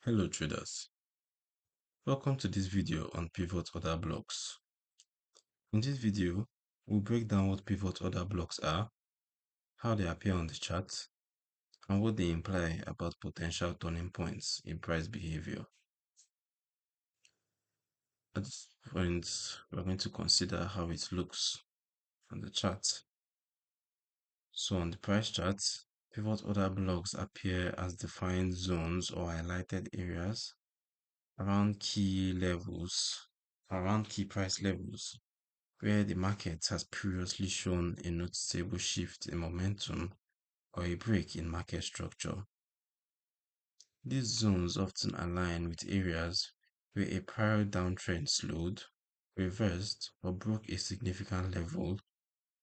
Hello traders, welcome to this video on pivot order blocks. In this video, we'll break down what pivot order blocks are, how they appear on the chart, and what they imply about potential turning points in price behavior. At this point, we're going to consider how it looks on the chart. So on the price chart, pivot order blocks appear as defined zones or highlighted areas around key price levels where the market has previously shown a noticeable shift in momentum or a break in market structure. These zones often align with areas where a prior downtrend slowed, reversed, or broke a significant level,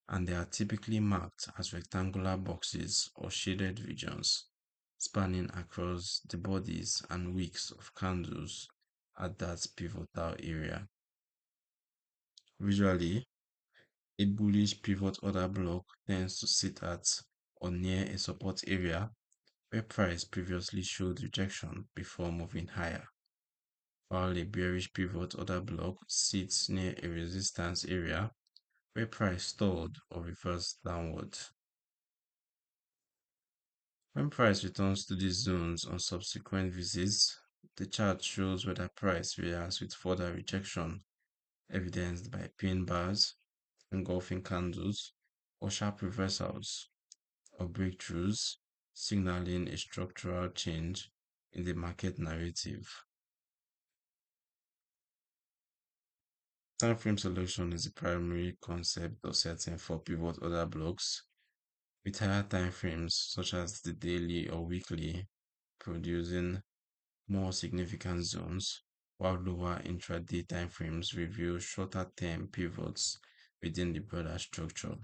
and they are typically marked as rectangular boxes or shaded regions spanning across the bodies and wicks of candles at that pivotal area. Visually, a bullish pivot order block tends to sit at or near a support area where price previously showed rejection before moving higher, while a bearish pivot order block sits near a resistance area where price stalled or reversed downward. When price returns to these zones on subsequent visits, the chart shows whether price reacts with further rejection, evidenced by pin bars, engulfing candles, or sharp reversals or breakthroughs, signaling a structural change in the market narrative. Time frame selection is the primary concept of setting for pivot order blocks, with higher time frames such as the daily or weekly producing more significant zones, while lower intraday time frames reveal shorter term pivots within the broader structure.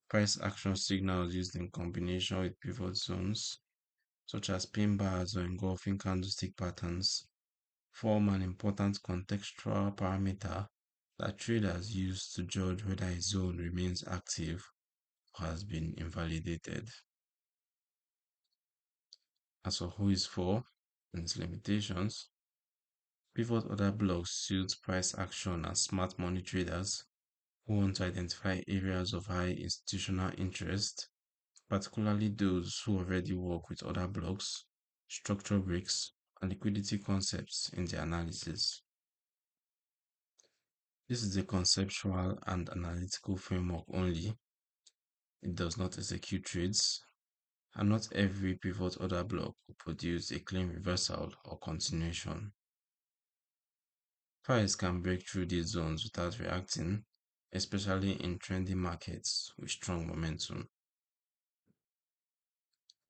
Price action signals used in combination with pivot zones, such as pin bars or engulfing candlestick patterns, form an important contextual parameter that traders use to judge whether a zone remains active or has been invalidated. As for who is for and its limitations, pivot order blocks suit price action as smart money traders who want to identify areas of high institutional interest, particularly those who already work with order blocks, structure breaks, and liquidity concepts in their analysis. This is a conceptual and analytical framework only. It does not execute trades, and not every pivot order block will produce a clean reversal or continuation. Price can break through these zones without reacting, especially in trendy markets with strong momentum.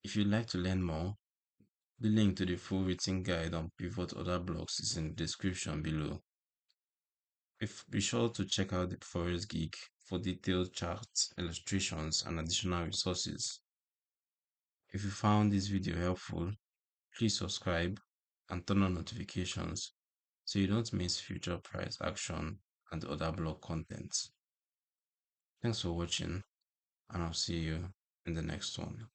If you'd like to learn more, the link to the full written guide on pivot order blocks is in the description below. Be sure to check out the Forex Geek for detailed charts, illustrations, and additional resources. If you found this video helpful, please subscribe and turn on notifications so you don't miss future price action and other blog content. Thanks for watching, and I'll see you in the next one.